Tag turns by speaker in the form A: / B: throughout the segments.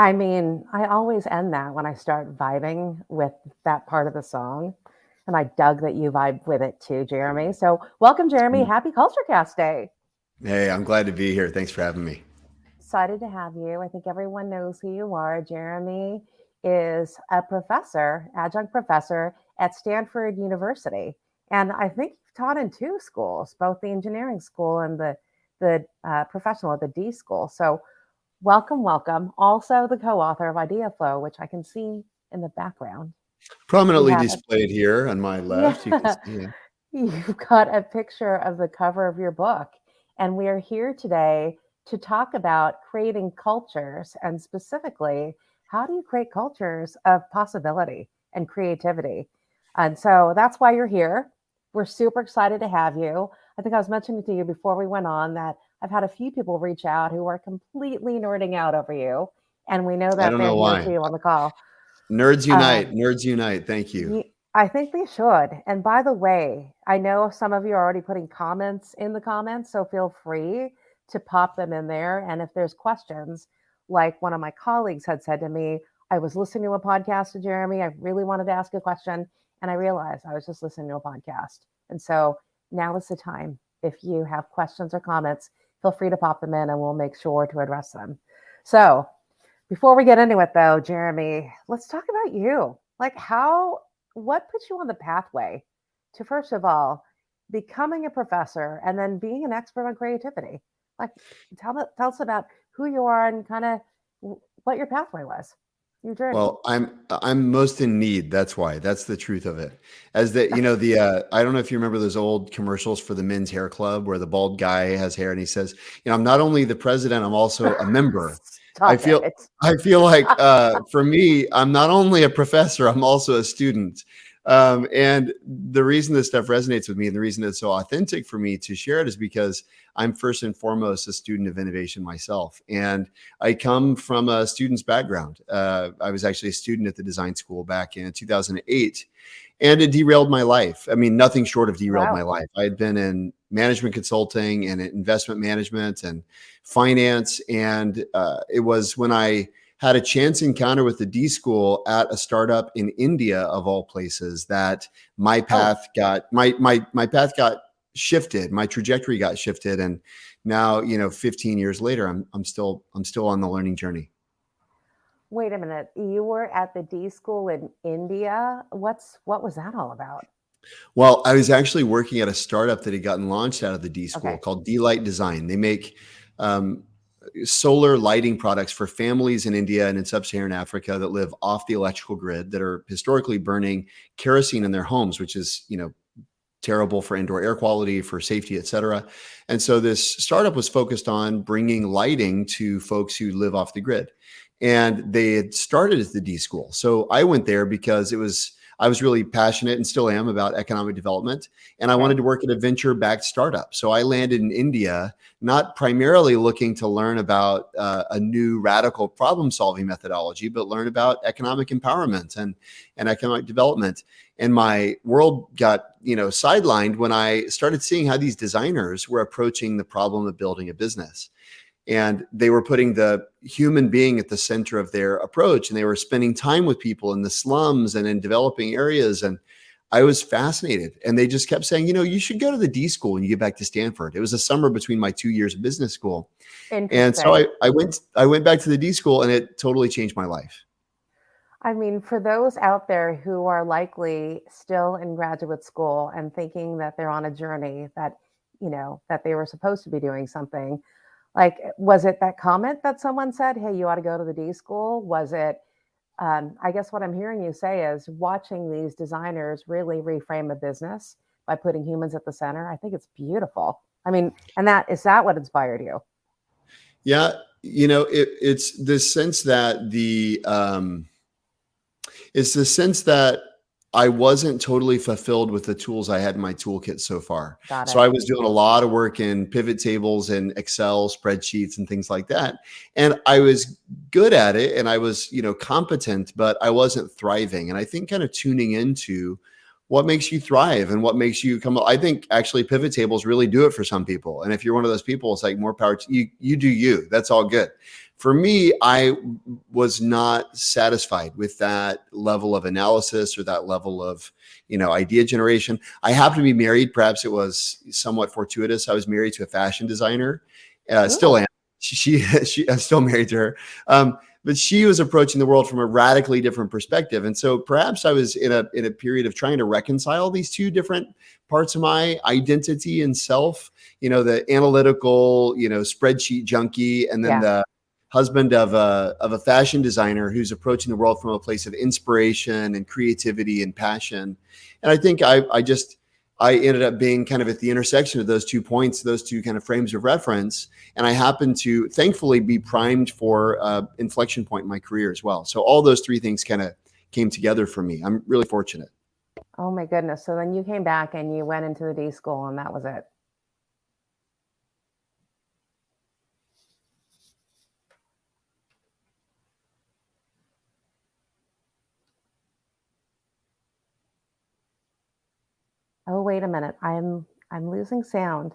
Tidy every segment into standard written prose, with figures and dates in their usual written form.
A: I mean, I always end that when I start vibing with that part of the song. And I dug that you vibe with it too, Jeremy. So, welcome, Jeremy. Happy CultureCast Day.
B: Hey, I'm glad to be here. Thanks for having me.
A: Excited to have you. I think everyone knows who you are. Jeremy is a professor, adjunct professor at Stanford University. And I think you've taught in two schools, both the engineering school and the professional at the D school. So, welcome, welcome. Also, the co author of Idea Flow, which I can see in the background. You
B: Prominently
A: have
B: displayed here on my left, you can
A: Yeah,
B: see it.
A: you've got a picture of the cover of your book. And we are here today to talk about creating cultures and specifically, how do you create cultures of possibility and creativity? And so that's why you're here. We're super excited to have you. I think I was mentioning to you before we went on that I've had a few people reach out who are completely nerding out over you. And we know
B: I
A: that
B: don't
A: they're
B: know
A: here
B: why.
A: too on the call.
B: Nerds
A: Uh,
B: unite, nerds unite. Thank you.
A: I think they should. And by the way, I know some of you are already putting comments in the comments, so feel free to pop them in there. And if there's questions, like one of my colleagues had said to me, I was listening to a podcast of Jeremy. I really wanted to ask a question. And I realized I was just listening to a podcast. And so now is the time. If you have questions or comments, feel free to pop them in and we'll make sure to address them. So before we get into it, though, Jeremy, let's talk about you. Like, what put you on the pathway to, first of all, becoming a professor and then being an expert on creativity? Like, tell us about who you are and kind of what your pathway was, your journey.
B: Well, I'm most in need. That's why. That's the truth of it. As the the I don't know if you remember those old commercials for the men's hair club where the bald guy has hair and he says, I'm not only the president, I'm also a member. I
A: Stop
B: feel
A: it.
B: I feel like for me, I'm not only a professor, I'm also a student. And the reason this stuff resonates with me and the reason it's so authentic for me to share it is because I'm first and foremost a student of innovation myself. And I come from a student's background. I was actually a student at the design school back in 2008, and it derailed my life. I mean, nothing short of derailed my
A: Wow.
B: life. I had been in management consulting and investment management and finance. And it was when I had a chance encounter with the D school at a startup in India, of all places, that my
A: Oh,
B: path got my path got shifted. My trajectory got shifted, and now 15 years later, I'm still on the learning journey.
A: wait a minute. You were at the D school in India. What was that all about?
B: Well, I was actually working at a startup that had gotten launched out of the D school
A: Okay.
B: called D-Light Design. They make um, solar lighting products for families in India and in sub-Saharan Africa that live off the electrical grid, that are historically burning kerosene in their homes, which is, terrible for indoor air quality, for safety, et cetera. And so this startup was focused on bringing lighting to folks who live off the grid. And they had started at the D school. So I went there because I was really passionate and still am about economic development. And I
A: Okay.
B: wanted to work at a venture-backed startup. So I landed in India, not primarily looking to learn about a new radical problem-solving methodology, but learn about economic empowerment and economic development. And my world got sidelined when I started seeing how these designers were approaching the problem of building a business. And they were putting the human being at the center of their approach, and they were spending time with people in the slums and in developing areas. And I was fascinated. And they just kept saying, you should go to the D school when you get back to Stanford. It was a summer between my 2 years of business school. And so
A: Interesting.
B: I went back to the D school, and it totally changed my life.
A: I mean, for those out there who are likely still in graduate school and thinking that they're on a journey that they were supposed to be doing something, like, was it that comment that someone said, hey, you ought to go to the D school? Was it, I guess what I'm hearing you say is watching these designers really reframe a business by putting humans at the center. I think it's beautiful. I mean, and is that what inspired you?
B: Yeah. It's the sense that it's the sense that I wasn't totally fulfilled with the tools I had in my toolkit so far.
A: Got
B: So
A: it.
B: I was doing a lot of work in pivot tables and Excel spreadsheets and things like that. And I was good at it and I was, competent, but I wasn't thriving. And I think kind of tuning into what makes you thrive and what makes you come. I think actually pivot tables really do it for some people. And if you're one of those people, it's like more power to you. You do you. That's all good. for me, I was not satisfied with that level of analysis or that level of, idea generation. I happened to be married. Perhaps it was somewhat fortuitous. I was married to a fashion designer. Still am. I'm still married to her. But she was approaching the world from a radically different perspective. And so perhaps I was in a period of trying to reconcile these two different parts of my identity and self, the analytical, spreadsheet junkie, and then the husband of a fashion designer who's approaching the world from a place of inspiration and creativity and passion. And I think I ended up being kind of at the intersection of those 2 points, those two kind of frames of reference. And I happened to thankfully be primed for inflection point in my career as well. So all those three things kind of came together for me. I'm really fortunate.
A: Oh my goodness. So then you came back and you went into the D school and that was it. Oh, wait a minute. I'm losing sound.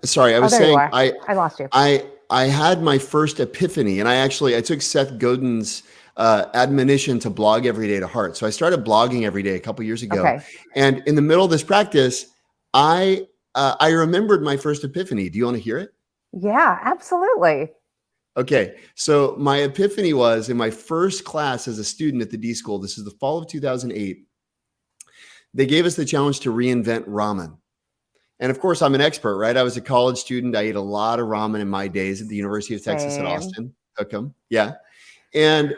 B: Sorry, I was saying
A: I lost you.
B: I had my first epiphany, and I took Seth Godin's admonition to blog every day to heart. So I started blogging every day a couple years ago.
A: Okay.
B: And in the middle of this practice, I remembered my first epiphany. Do you want to hear it?
A: Yeah, absolutely.
B: Okay. So my epiphany was in my first class as a student at the D School. This is the fall of 2008. They gave us the challenge to reinvent ramen. And of course, I'm an expert, right? I was a college student. I ate a lot of ramen in my days at the University of Texas at Austin. Cook them. Yeah. And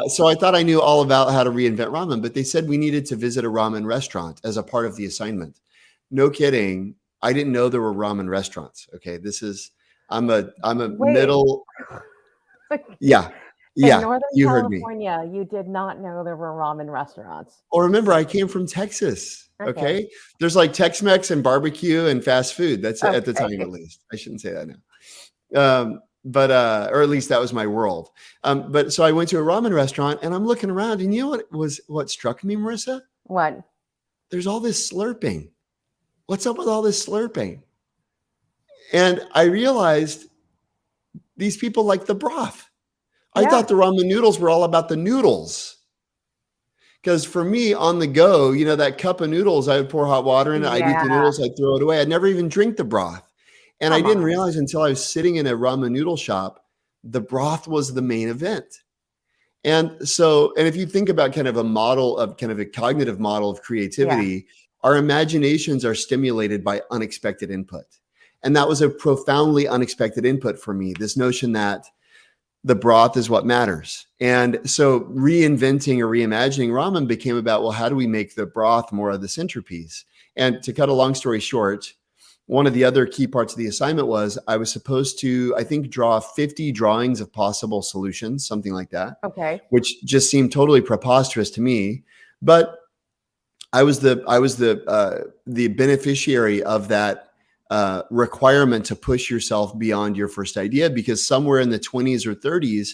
B: so I thought I knew all about how to reinvent ramen, but they said we needed to visit a ramen restaurant as a part of the assignment. No kidding. I didn't know there were ramen restaurants. Okay. I'm a middle. Yeah.
A: In Northern
B: you
A: California,
B: heard me.
A: You did not know there were ramen restaurants.
B: Well, remember, I came from Texas. Okay. There's like Tex-Mex and barbecue and fast food. That's at the time, at least. I shouldn't say that now. Or at least that was my world. But so I went to a ramen restaurant and I'm looking around, and you know what struck me, Marissa?
A: What?
B: There's all this slurping. What's up with all this slurping? And I realized these people like the broth. I thought the ramen noodles were all about the noodles. Because for me, on the go, that cup of noodles, I would pour hot water in it. I'd eat the noodles, I'd throw it away. I'd never even drink the broth. And I didn't realize until I was sitting in a ramen noodle shop, the broth was the main event. And if you think about kind of a cognitive model of creativity, our imaginations are stimulated by unexpected input. And that was a profoundly unexpected input for me, this notion that the broth is what matters. And so reinventing or reimagining ramen became about, well, how do we make the broth more of the centerpiece? And to cut a long story short, one of the other key parts of the assignment was I was supposed to, I think, draw 50 drawings of possible solutions, something like that.
A: Okay.
B: Which just seemed totally preposterous to me. But I was the beneficiary of that requirement to push yourself beyond your first idea, because somewhere in the 20s or 30s,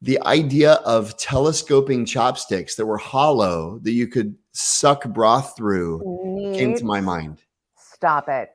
B: the idea of telescoping chopsticks that were hollow that you could suck broth through came to my mind.
A: Stop it.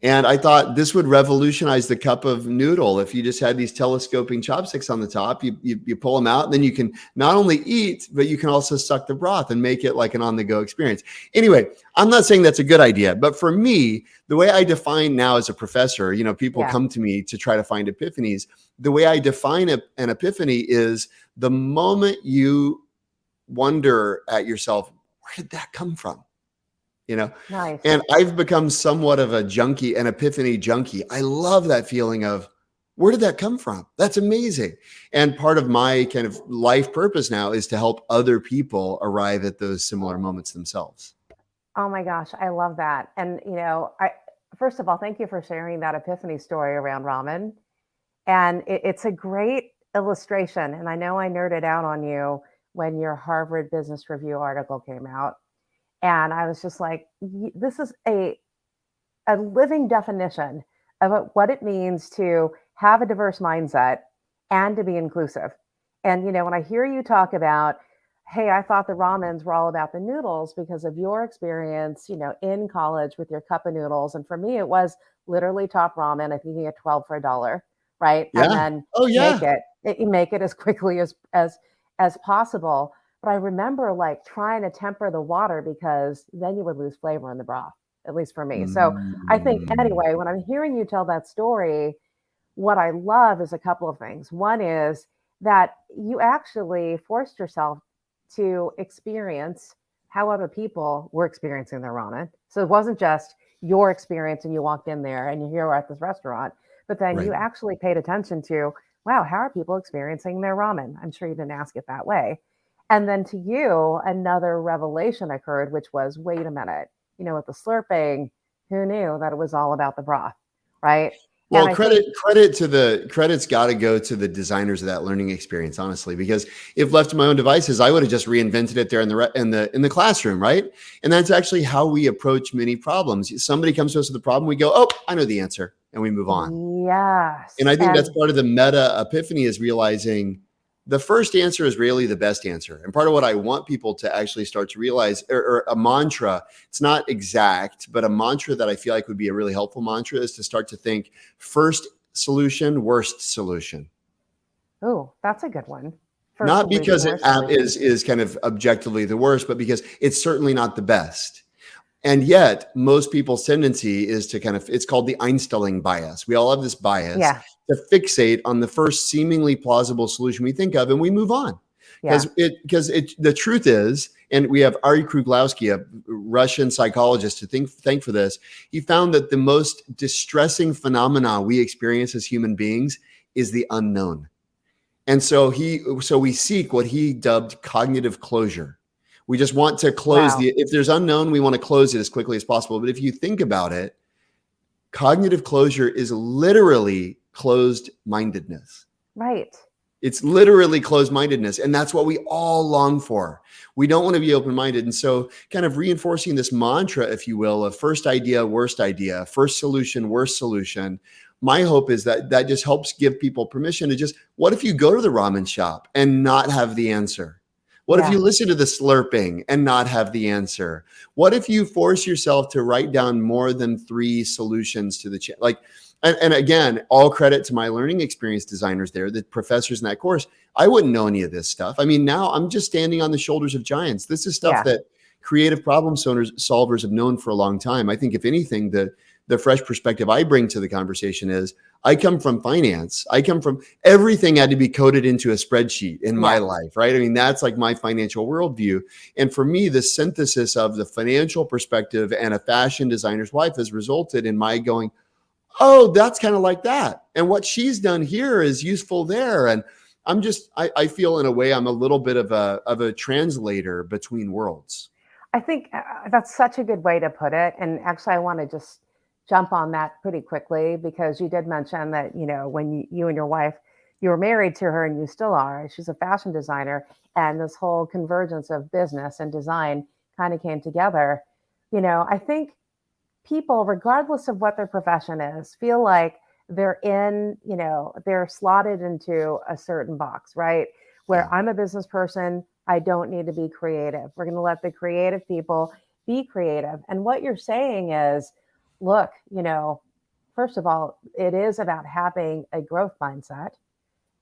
B: And I thought this would revolutionize the cup of noodle if you just had these telescoping chopsticks on the top. You pull them out, and then you can not only eat, but you can also suck the broth and make it like an on-the-go experience. Anyway, I'm not saying that's a good idea, but for me, the way I define now as a professor, people come to me to try to find epiphanies. The way I define an epiphany is the moment you wonder at yourself, where did that come from?
A: Nice.
B: And I've become somewhat of a junkie, an epiphany junkie. I love that feeling of, where did that come from? That's amazing. And part of my kind of life purpose now is to help other people arrive at those similar moments themselves.
A: Oh my gosh, I love that. And first of all, thank you for sharing that epiphany story around ramen. And it's a great illustration. And I know I nerded out on you when your Harvard Business Review article came out. And I was just like, this is a living definition of what it means to have a diverse mindset and to be inclusive. And, when I hear you talk about, hey, I thought the ramens were all about the noodles because of your experience, in college with your cup of noodles. And for me, it was literally top ramen. I think you get 12 for $1, right? And
B: Yeah.
A: then
B: Oh
A: make
B: yeah.
A: you make it as quickly as possible. But I remember like trying to temper the water because then you would lose flavor in the broth, at least for me. So I think
B: Mm,
A: anyway, when I'm hearing you tell that story, what I love is a couple of things. One is that you actually forced yourself to experience how other people were experiencing their ramen. So it wasn't just your experience and you walked in there and you're here at this restaurant, but then you
B: right.
A: actually paid attention to, wow, how are people experiencing their ramen? I'm sure you didn't ask it that way. And then to you, another revelation occurred, which was, wait a minute, with the slurping, who knew that it was all about the broth, right? And
B: Well,
A: I think,
B: credit's got to go to the designers of that learning experience, honestly, because if left to my own devices, I would have just reinvented it there in the classroom, right? And that's actually how we approach many problems. Somebody comes to us with a problem, we go, "Oh, I know the answer," and we move on. And
A: yes.
B: I think that's
A: And
B: part of the meta epiphany is realizing the first answer is really the best answer. And part of what I want people to actually start to realize, or a mantra, it's not exact, but a mantra that I feel like would be a really helpful mantra is to start to think first solution, worst solution.
A: oh, that's a good one. First
B: Not
A: solution,
B: because it
A: worst solution.
B: is kind of objectively the worst, but because it's certainly not the best. And yet, most people's tendency is to kind of, it's called the Einstellung bias. We all have this bias
A: Yeah.
B: to fixate on the first seemingly plausible solution we think of, and we move on.
A: Yeah.
B: The truth is, and we have Ari Kruglowski, a Russian psychologist, to thank for this. He found that the most distressing phenomena we experience as human beings is the unknown. And so we seek what he dubbed cognitive closure. We just want to close
A: Wow.
B: if there's unknown, we want to close it as quickly as possible. But if you think about it, cognitive closure is literally closed mindedness.
A: Right.
B: It's literally closed mindedness. And that's what we all long for. We don't want to be open minded. And so, kind of reinforcing this mantra, if you will, of first idea, worst idea, first solution, worst solution. My hope is that that just helps give people permission to just, what if you go to the ramen shop and not have the answer? What if
A: Yeah.
B: you listen to the slurping and not have the answer? What if you force yourself to write down more than 3 solutions to the and again, all credit to my learning experience designers there, the professors in that course. I wouldn't know any of this stuff. I mean, now I'm just standing on the shoulders of giants. This is stuff
A: Yeah.
B: that creative problem solvers have known for a long time. I think if anything, the fresh perspective I bring to the conversation is I come from finance. I come from everything had to be coded into a spreadsheet in my
A: Yeah.
B: life, right? I mean, that's like my financial worldview. And for me, the synthesis of the financial perspective and a fashion designer's wife has resulted in my going, oh, that's kind of like that. And what she's done here is useful there. And I feel in a way, I'm a little bit of a translator between worlds.
A: I think that's such a good way to put it. And actually, I want to just jump on that pretty quickly because you did mention that, when you and your wife, you were married to her and you still are. She's a fashion designer. And this whole convergence of business and design kind of came together. I think people, regardless of what their profession is, feel like they're slotted into a certain box, right?
B: Yeah.
A: Where I'm a business person, I don't need to be creative. We're going to let the creative people be creative. And what you're saying is, look, first of all, it is about having a growth mindset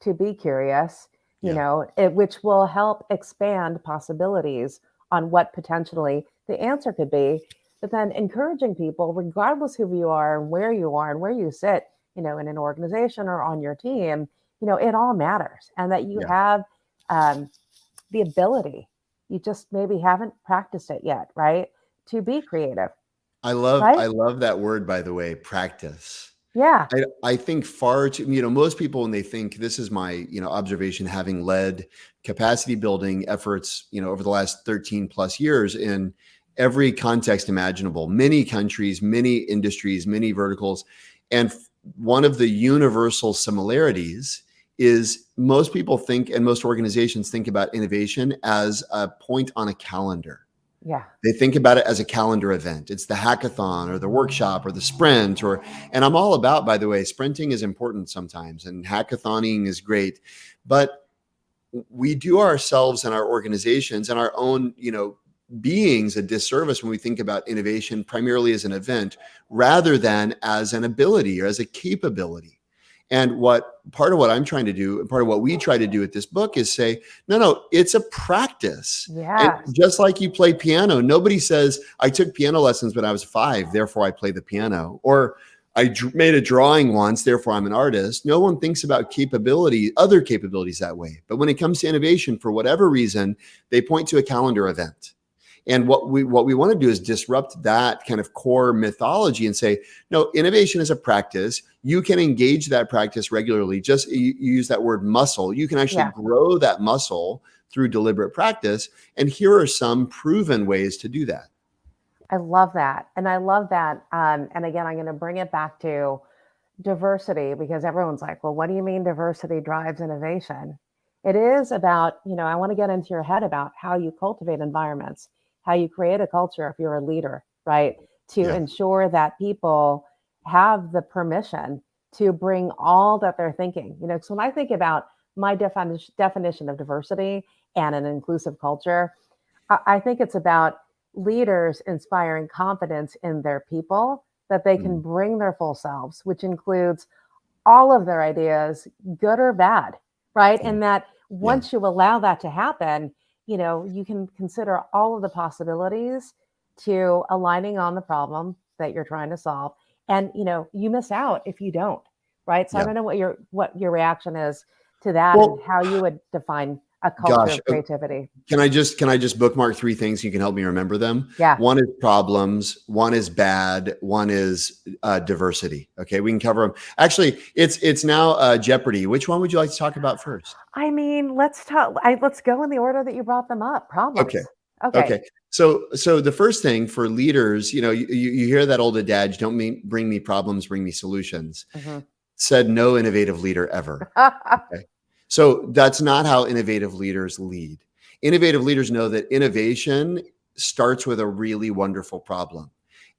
A: to be curious,
B: Yeah.
A: which will help expand possibilities on what potentially the answer could be. But then encouraging people, regardless who you are and where you sit, in an organization or on your team, it all matters. And that you
B: Yeah.
A: have the ability, you just maybe haven't practiced it yet, right? To be creative,
B: I
A: right?
B: love that word, by the way, practice.
A: Yeah.
B: I think far too, most people, when they think, this is my, observation, having led capacity building efforts, over the last 13 plus years in every context imaginable, many countries, many industries, many verticals. And one of the universal similarities is most people think, and most organizations think about innovation as a point on a calendar.
A: Yeah.
B: They think about it as a calendar event. It's the hackathon or the workshop or the sprint and I'm all about, by the way, sprinting is important sometimes and hackathoning is great, but we do ourselves and our organizations and our own, beings a disservice when we think about innovation primarily as an event rather than as an ability or as a capability. And part of what I'm trying to do, and part of what we try to do with this book is say, no, it's a practice. And
A: Yes.
B: just like you play piano, nobody says, I took piano lessons when I was 5, therefore I play the piano. Or I made a drawing once, therefore I'm an artist. No one thinks about other capabilities that way. But when it comes to innovation, for whatever reason, they point to a calendar event. And what we want to do is disrupt that kind of core mythology and say, no, innovation is a practice. You can engage that practice regularly. Just you use that word muscle. You can actually grow that muscle through deliberate practice. And here are some proven ways to do that.
A: I love that. And I love that. And again, I'm going to bring it back to diversity, because everyone's like, well, what do you mean diversity drives innovation? It is about, I want to get into your head about how you cultivate environments, how you create a culture if you're a leader, right? To ensure that people have the permission to bring all that they're thinking. So when I think about my definition of diversity and an inclusive culture, I think it's about leaders inspiring confidence in their people, that they can bring their full selves, which includes all of their ideas, good or bad, right? And that once you allow that to happen, you can consider all of the possibilities to aligning on the problem that you're trying to solve. And, you miss out if you don't, right? So I don't know what your reaction is to that, and how you would define a culture of creativity.
B: Can I just bookmark 3 things? You can help me remember them.
A: Yeah.
B: One is problems. One is bad. One is diversity. Okay. We can cover them. Actually, it's now Jeopardy. Which one would you like to talk about first?
A: I mean, let's go in the order that you brought them up. Problems.
B: Okay. So the first thing for leaders, you hear that old adage, don't bring me problems, bring me solutions. Said no innovative leader ever. Okay. So that's not how innovative leaders lead. Innovative leaders know that innovation starts with a really wonderful problem,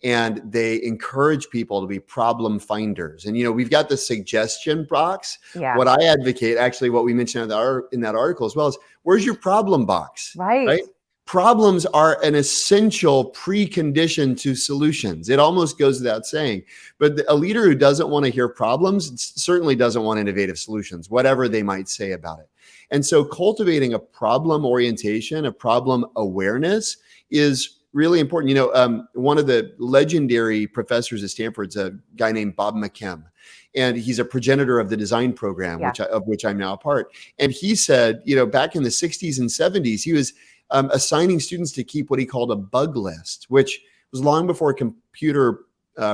B: and they encourage people to be problem finders. And, we've got the suggestion box.
A: Yeah.
B: What I advocate, actually, what we mentioned in that article as well, is where's your problem box?
A: Right?
B: Problems are an essential precondition to solutions. It almost goes without saying. But a leader who doesn't want to hear problems certainly doesn't want innovative solutions, whatever they might say about it. And so cultivating a problem orientation, a problem awareness is really important. One of the legendary professors at Stanford's a guy named Bob McKim. And he's a progenitor of the design program, of which I'm now a part. And he said, back in the 60s and 70s, he was assigning students to keep what he called a bug list, which was long before computer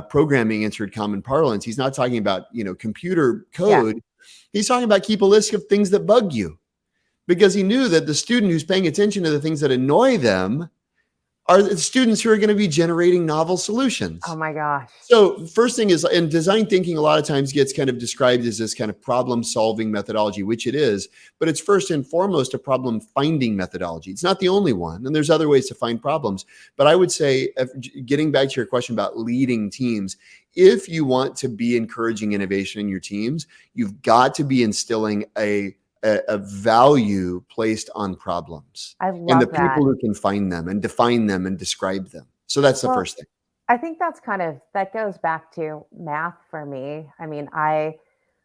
B: programming entered common parlance. He's not talking about, computer code. He's talking about keep a list of things that bug you, because he knew that the student who's paying attention to the things that annoy them are the students who are going to be generating novel solutions.
A: Oh my gosh.
B: So first thing is, and design thinking a lot of times gets kind of described as this kind of problem solving methodology, which it is, but it's first and foremost a problem finding methodology. It's not the only one, and there's other ways to find problems. But I would say, getting back to your question about leading teams, if you want to be encouraging innovation in your teams, you've got to be instilling a value placed on problems.
A: I love
B: and the
A: that.
B: people who can find them and define them and describe them. So that's the first thing.
A: I think that goes back to math for me. I mean, I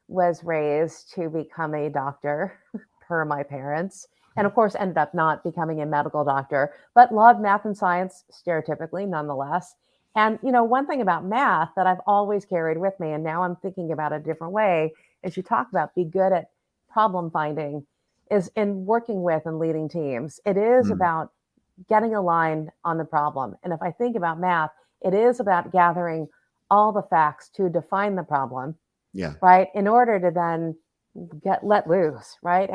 A: was raised to become a doctor per my parents, and of course ended up not becoming a medical doctor, but loved math and science stereotypically nonetheless. And, one thing about math that I've always carried with me, and now I'm thinking about it a different way, is you talk about be good at problem finding, is in working with and leading teams. It is about getting aligned on the problem. And if I think about math, it is about gathering all the facts to define the problem, right? In order to then let loose, right?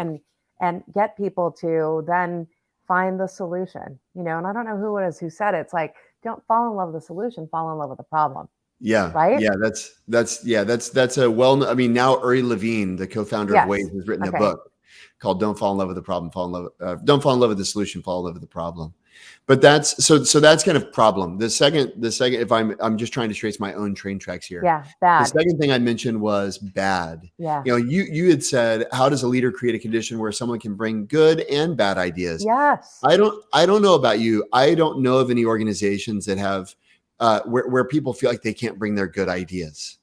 A: And get people to then find the solution, and I don't know who it is who said it. It's like, don't fall in love with the solution, fall in love with the problem.
B: Yeah.
A: Right.
B: Yeah. That's a now Uri Levine, the co-founder of Wave, has written a book called Don't Fall in Love with the Problem, don't fall in love with the solution, fall in love with the problem. But that's that's kind of problem. The second, if I'm just trying to trace my own train tracks here.
A: Yeah. Bad.
B: The second thing I mentioned was bad.
A: Yeah.
B: You had said, how does a leader create a condition where someone can bring good and bad ideas?
A: Yes.
B: I don't know about you. I don't know of any organizations that have where people feel like they can't bring their good ideas.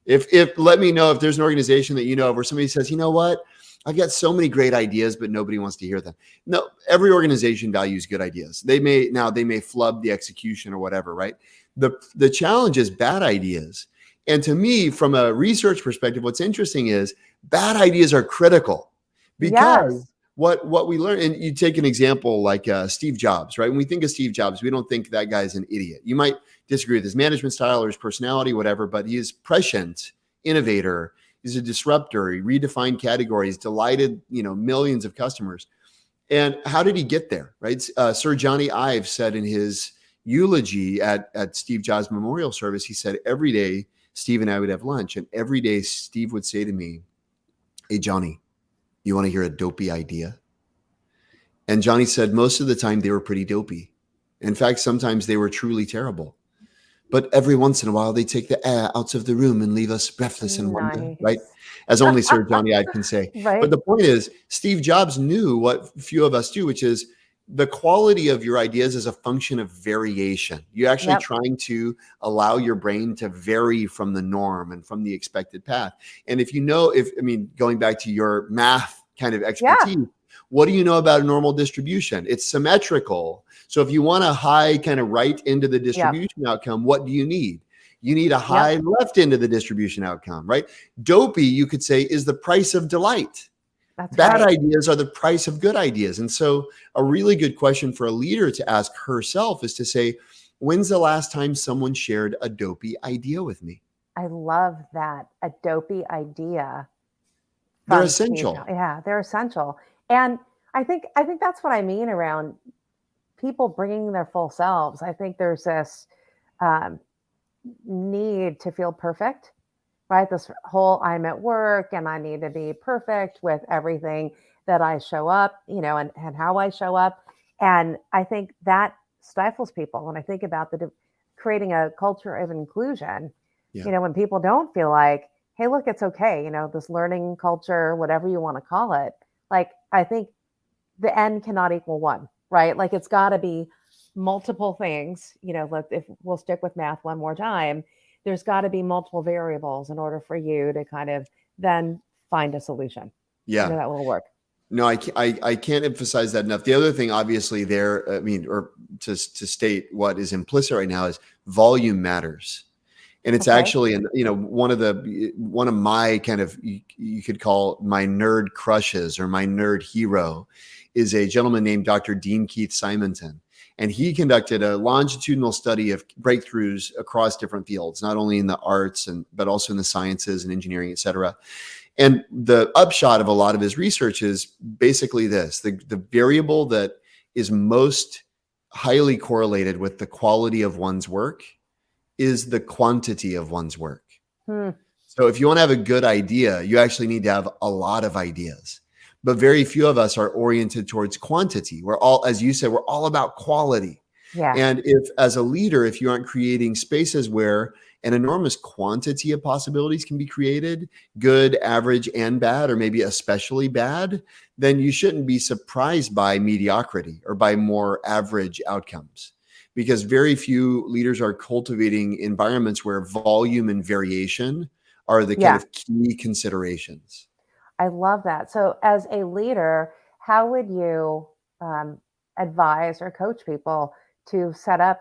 B: If let me know if there's an organization that you know of where somebody says, you know what, I've got so many great ideas, but nobody wants to hear them. No, every organization values good ideas. They may flub the execution or whatever, right? The challenge is bad ideas. And to me, from a research perspective, what's interesting is bad ideas are critical because
A: Yes.
B: what we learn, and you take an example like Steve Jobs, right? When we think of Steve Jobs, we don't think that guy's an idiot. You might disagree with his management style or his personality, whatever, but he is prescient, innovator. He's a disruptor. He redefined categories, delighted, millions of customers. And how did he get there, right? Sir Johnny Ive said in his eulogy at Steve Jobs' memorial service, he said, every day Steve and I would have lunch, and every day Steve would say to me, hey, Johnny, you want to hear a dopey idea? And Johnny said most of the time they were pretty dopey. In fact, sometimes they were truly terrible. But every once in a while, they take the air out of the room and leave us breathless in wonder, right?
A: Nice.
B: As only Sir Johnny Ive can say. But
A: Right?
B: the point is, Steve Jobs knew what few of us do, which is the quality of your ideas is a function of variation. You're actually
A: Yep.
B: trying to allow your brain to vary from the norm and from the expected path. And going back to your math kind of
A: Yeah.
B: expertise, what do you know about a normal distribution? It's symmetrical. So if you want a high kind of right into the
A: Yep.
B: distribution outcome, what do you need? You need a high
A: Yep.
B: left into the distribution outcome, right? Dopey, you could say, is the price of delight.
A: That's
B: Bad
A: right.
B: ideas are the price of good ideas. And so a really good question for a leader to ask herself is to say, when's the last time someone shared a dopey idea with me?
A: I love that. A dopey idea
B: They're
A: from Steve.
B: essential.
A: Yeah, they're essential. And I think that's what I mean around people bringing their full selves. I think there's this um, need to feel perfect, right? This whole I'm at work and I need to be perfect with everything that I show up, and how I show up. And I think that stifles people. When I think about creating a culture of inclusion,
B: Yeah.
A: when people don't feel like, hey, look, it's okay, this learning culture, whatever you want to call it. Like, I think the n cannot equal one, right? Like, it's got to be multiple things. If we'll stick with math one more time, there's got to be multiple variables in order for you to kind of then find a solution,
B: Yeah.
A: that will work.
B: No, I can't emphasize that enough. The other thing, obviously, or to state what is implicit right now is volume matters. And it's
A: Okay.
B: actually, one of my kind of, you could call my nerd crushes or my nerd hero is a gentleman named Dr. Dean Keith Simonton. And he conducted a longitudinal study of breakthroughs across different fields, not only in the arts but also in the sciences and engineering, et cetera. And the upshot of a lot of his research is basically this: the variable that is most highly correlated with the quality of one's work is the quantity of one's work.
A: Hmm.
B: So if you want to have a good idea, you actually need to have a lot of ideas. But very few of us are oriented towards quantity. We're all, as you said, we're all about quality.
A: Yeah.
B: And if, as a leader, if you aren't creating spaces where an enormous quantity of possibilities can be created, good, average, and bad, or maybe especially bad, then you shouldn't be surprised by mediocrity or by more average outcomes. Because very few leaders are cultivating environments where volume and variation are the kind
A: Yeah.
B: of key considerations.
A: I love that. So, as a leader, how would you um, advise or coach people to set up,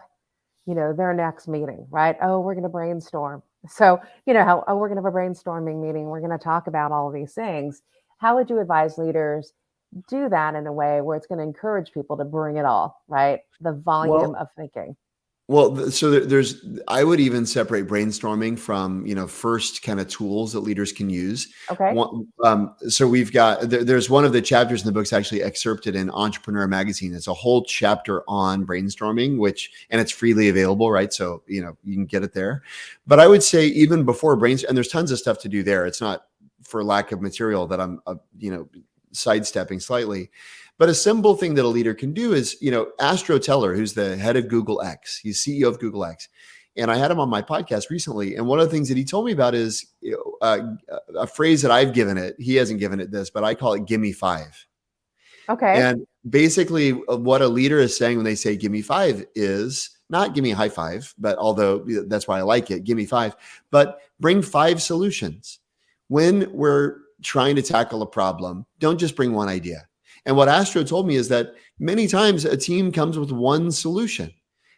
A: their next meeting, right? Oh, we're going to brainstorm. So, we're going to have a brainstorming meeting. We're going to talk about all of these things. How would you advise leaders do that in a way where it's going to encourage people to bring it all, right? The volume
B: Well,
A: of thinking.
B: so there's, I would even separate brainstorming from, first kind of tools that leaders can use.
A: Okay.
B: So we've got, there's one of the chapters in the book's actually excerpted in Entrepreneur Magazine. It's a whole chapter on brainstorming, and it's freely available, right? So, you can get it there. But I would say even before brainstorming, and there's tons of stuff to do there. It's not for lack of material that I'm, sidestepping slightly. But a simple thing that a leader can do is, Astro Teller, who's the head of Google X, he's CEO of Google X. And I had him on my podcast recently. And one of the things that he told me about is a phrase that I've given it. He hasn't given it this, but I call it gimme five.
A: Okay.
B: And basically what a leader is saying when they say gimme five is not give me a high five, but although that's why I like it, give me 5, but bring 5 solutions. When we're trying to tackle a problem, don't just bring one idea. And what Astro told me is that many times a team comes with one solution.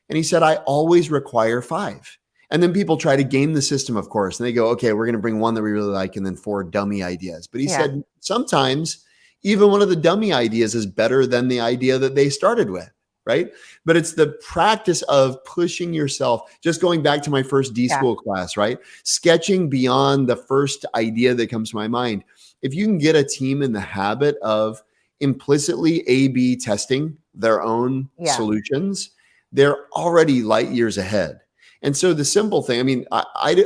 B: And he said, I always require 5. And then people try to game the system, of course, and they go, okay, we're going to bring one that we really like and then 4 dummy ideas. But he said, sometimes even one of the dummy ideas is better than the idea that they started with, right? But it's the practice of pushing yourself, just going back to my first D-School class, right? Sketching beyond the first idea that comes to my mind. If you can get a team in the habit of implicitly A/B testing their own solutions, they're already light years ahead. And so the simple thing, I mean, I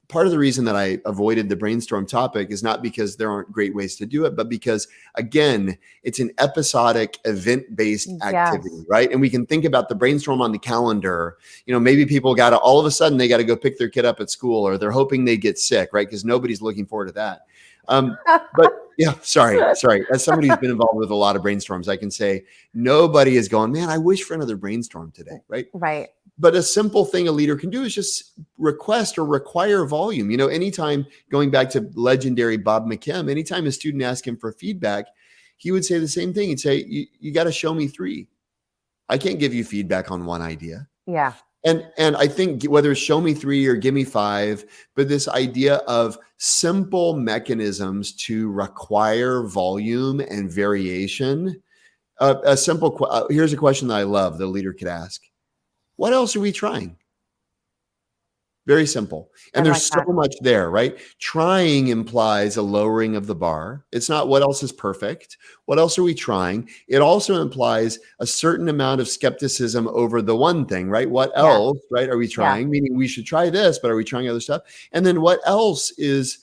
B: part of the reason that I avoided the brainstorm topic is not because there aren't great ways to do it, but because, again, it's an episodic event-based activity, right? And we can think about the brainstorm on the calendar. Maybe people all of a sudden, they got to go pick their kid up at school, or they're hoping they get sick, right? Because nobody's looking forward to that. But yeah, sorry. As somebody who's been involved with a lot of brainstorms, I can say nobody is going, man, I wish for another brainstorm today, right?
A: Right.
B: But a simple thing a leader can do is just request or require volume. Anytime, going back to legendary Bob McKim, anytime a student asked him for feedback, he would say the same thing. He'd say, you got to show me 3. I can't give you feedback on one idea.
A: Yeah.
B: And I think whether it's show me 3 or give me 5, but this idea of simple mechanisms to require volume and variation. Here's a question that I love the leader could ask. What else are we trying? Very simple. And there's so much there, right? Trying implies a lowering of the bar. It's not what else is perfect. What else are we trying? It also implies a certain amount of skepticism over the one thing, right? What else, right, are we trying? Meaning we should try this, but are we trying other stuff? And then what else is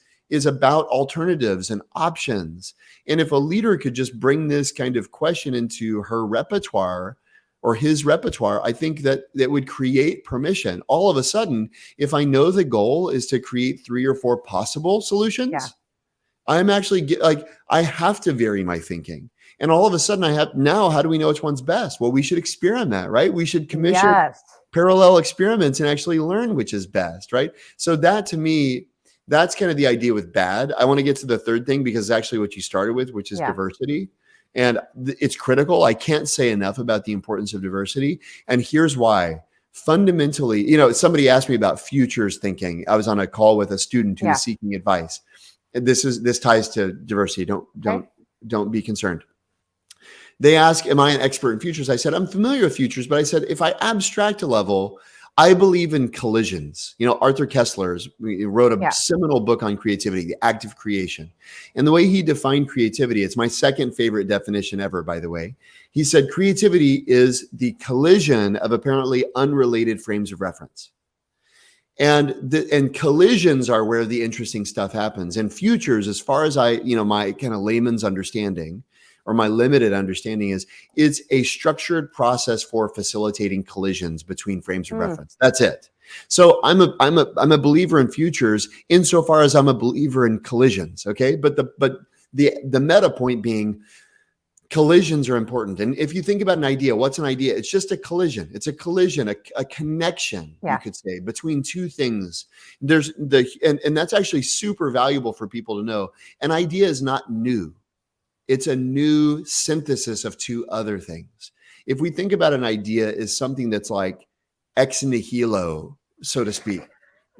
B: about alternatives and options? And if a leader could just bring this kind of question into her repertoire, or his repertoire, I think that would create permission. All of a sudden, if I know the goal is to create 3 or 4 possible solutions, I'm actually I have to vary my thinking. And all of a sudden how do we know which one's best? Well, we should experiment, right? We should commission parallel experiments and actually learn which is best, right? So that, to me, that's kind of the idea with bad. I want to get to the third thing because it's actually what you started with, which is diversity. And it's critical. I can't say enough about the importance of diversity. And here's why. Fundamentally, somebody asked me about futures thinking. I was on a call with a student who was seeking advice. And this ties to diversity. Don't be concerned. They ask, am I an expert in futures? I said, I'm familiar with futures, but I said, if I abstract a level, I believe in collisions. Arthur Koestler wrote a seminal book on creativity, The Act of Creation. And the way he defined creativity, it's my second favorite definition ever, by the way. He said, creativity is the collision of apparently unrelated frames of reference. And collisions are where the interesting stuff happens. And futures, as far as my kind of layman's understanding, or my limited understanding is, it's a structured process for facilitating collisions between frames of reference. That's it. So I'm a believer in futures insofar as I'm a believer in collisions. Okay. But the meta point being, collisions are important. And if you think about an idea, what's an idea? It's just a collision. It's a collision, a connection, you could say, between 2 things. And that's actually super valuable for people to know. An idea is not new. It's a new synthesis of 2 other things. If we think about an idea as something that's like ex nihilo, so to speak,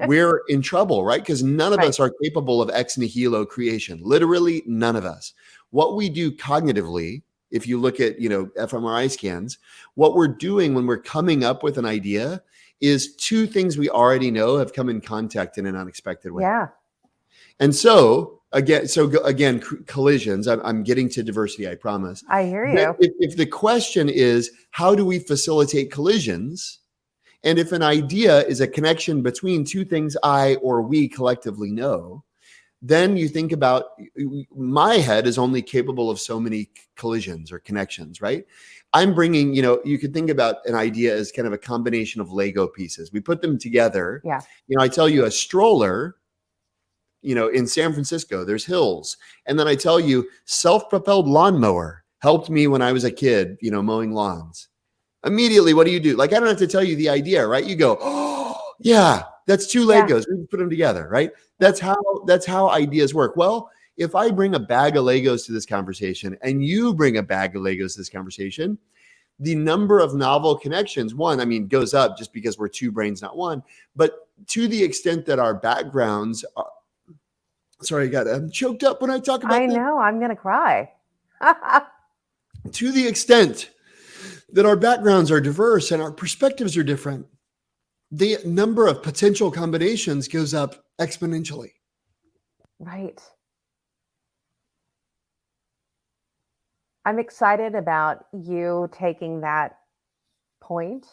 B: we're in trouble, right? Because none of us are capable of ex nihilo creation. Literally none of us. What we do cognitively, if you look at, fMRI scans, what we're doing when we're coming up with an idea is 2 things we already know have come in contact in an unexpected way.
A: Yeah.
B: And so again, collisions, I'm getting to diversity, I promise.
A: I hear you.
B: If the question is, how do we facilitate collisions? And if an idea is a connection between 2 things I or we collectively know, then you think about, my head is only capable of so many collisions or connections, right? I'm bringing, you could think about an idea as kind of a combination of Lego pieces. We put them together. Yeah. I tell you, a stroller, in San Francisco, there's hills. And then I tell you, self-propelled lawnmower helped me when I was a kid, mowing lawns. Immediately, what do? Like, I don't have to tell you the idea, right? You go, oh, yeah, that's two
A: Yeah.
B: Legos. We can put them together, right? That's how ideas work. Well, if I bring a bag of Legos to this conversation and you bring a bag of Legos to this conversation, the number of novel connections, one, I mean, goes up just because we're two brains, not one. But to the extent that our backgrounds are, sorry, I'm choked up when I talk about
A: I
B: this.
A: know, I'm going to cry.
B: To the extent that our backgrounds are diverse and our perspectives are different, the number of potential combinations goes up exponentially.
A: Right. I'm excited about you taking that point.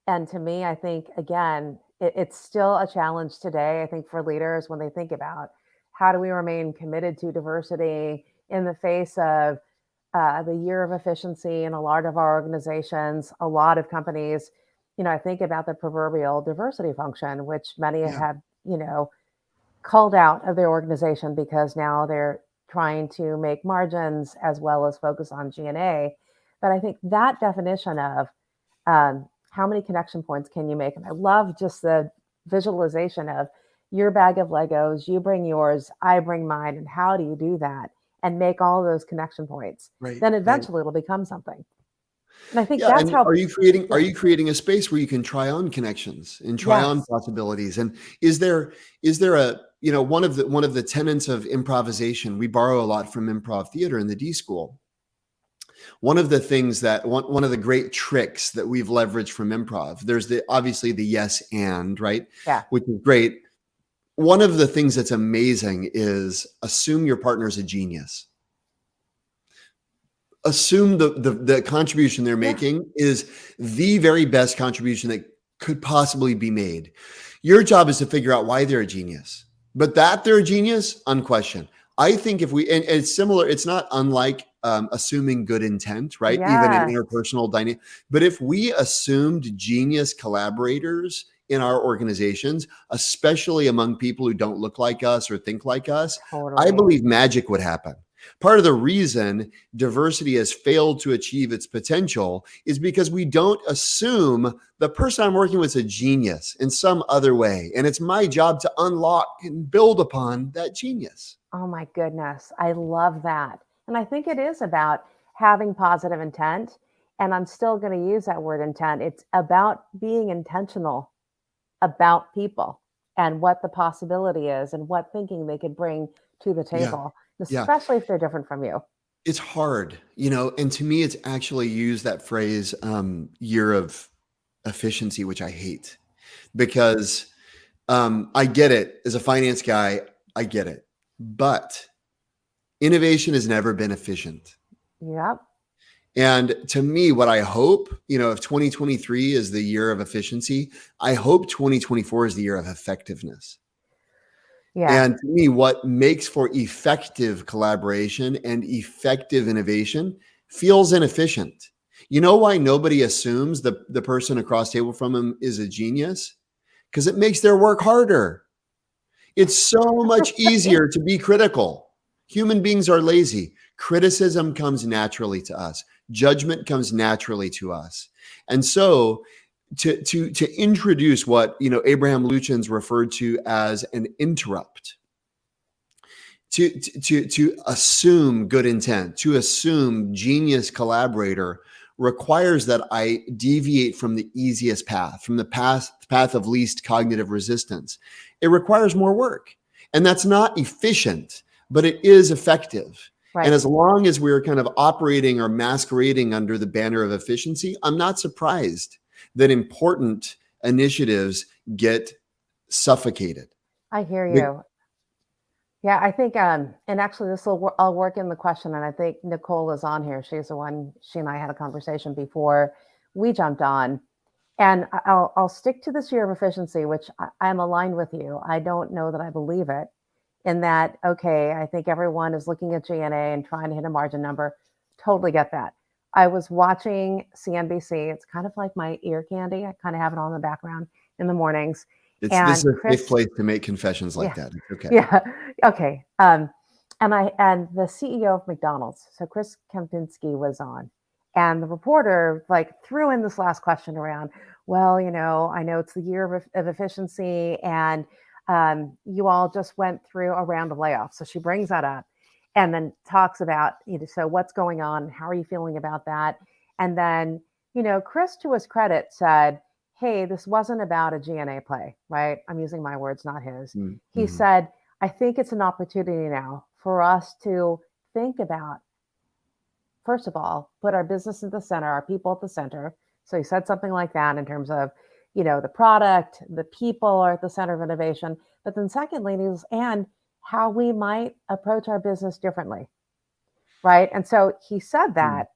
A: And to me, I think, again, it's still a challenge today, I think, for leaders when they think about how do we remain committed to diversity in the face of the year of efficiency in a lot of our organizations, a lot of companies. I think about the proverbial diversity function, which many
B: Yeah.
A: have, culled out of their organization because now they're trying to make margins as well as focus on G&A. But I think that definition of how many connection points can you make? And I love just the visualization of your bag of Legos, you bring yours, I bring mine. And how do you do that and make all those connection points?
B: Right.
A: Then eventually it'll become something. And I think
B: Yeah.
A: that's
B: And
A: how.
B: are you creating a space where you can try on connections and try on
A: Yes.
B: possibilities? And is there a, one of the tenets of improvisation, we borrow a lot from improv theater in the D school. One of the things that one of the great tricks that we've leveraged from improv, there's obviously the yes and, right?
A: Yeah.
B: Which is great. One of the things that's amazing is assume your partner's a genius. Assume the contribution they're making is the very best contribution that could possibly be made. Your job is to figure out why they're a genius, but that they're a genius, unquestioned. I think if we, and it's similar, it's not unlike assuming good intent, right? Even in
A: Yes.
B: interpersonal dynamic. But if we assumed genius collaborators in our organizations, especially among people who don't look like us or think like us,
A: Totally.
B: I believe magic would happen. Part of the reason diversity has failed to achieve its potential is because we don't assume the person I'm working with is a genius in some other way. And it's my job to unlock and build upon that genius.
A: Oh my goodness. I love that. And I think it is about having positive intent. And I'm still going to use that word intent. It's about being intentional about people and what the possibility is and what thinking they could bring to the table, especially if they're different from you.
B: It's hard, and to me, it's actually used that phrase, year of efficiency, which I hate because I get it as a finance guy. I get it, but innovation has never been efficient.
A: Yep.
B: And to me, what I hope, if 2023 is the year of efficiency, I hope 2024 is the year of effectiveness.
A: Yeah.
B: And to me, what makes for effective collaboration and effective innovation feels inefficient. You know why nobody assumes the person across table from them is a genius? Because it makes their work harder. It's so much easier to be critical. Human beings are lazy. Criticism comes naturally to us. Judgment comes naturally to us. And so to introduce what Abraham Lutyens referred to as an interrupt, to assume good intent, to assume genius collaborator requires that I deviate from the easiest path, from the path of least cognitive resistance. It requires more work, and that's not efficient, but it is effective. Right. And as long as we're kind of operating or masquerading under the banner of efficiency, I'm not surprised that important initiatives get suffocated.
A: I hear you. Yeah, I think, and actually I'll work in the question, and I think Nicole is on here. She's the one, she and I had a conversation before we jumped on. And I'll stick to this year of efficiency, which I'm aligned with you. I don't know that I believe it in that, okay, I think everyone is looking at G&A and trying to hit a margin number. Totally get that. I was watching CNBC. It's kind of like my ear candy. I kind of have it on in the background in the mornings.
B: This is a safe place to make confessions like that. Okay.
A: Yeah. Okay. And the CEO of McDonald's, so Chris Kempinski was on, And the reporter like threw in this last question around, well, I know it's the year of efficiency, and you all just went through a round of layoffs. So she brings that up and then talks about, so what's going on? How are you feeling about that? And then, Chris, to his credit, said, hey, this wasn't about a GNA play, right? I'm using my words, not his.
B: Mm-hmm.
A: He said, I think it's an opportunity now for us to think about, first of all, put our business at the center, our people at the center. So he said something like that in terms of, the product, the people are at the center of innovation. But then secondly, and how we might approach our business differently, right? And so he said that,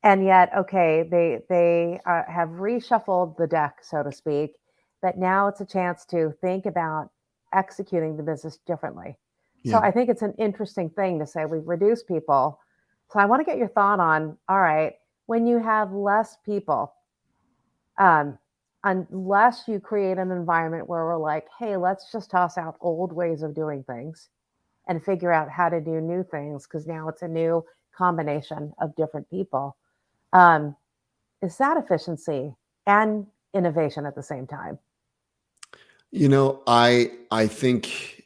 A: and yet, okay, they have reshuffled the deck, so to speak, but now it's a chance to think about executing the business differently. So I think it's an interesting thing to say we've reduced people. So I want to get your thought on, all right, when you have less people, unless you create an environment where we're like, hey, let's just toss out old ways of doing things and figure out how to do new things, because now it's a new combination of different people. Is that efficiency and innovation at the same time?
B: I think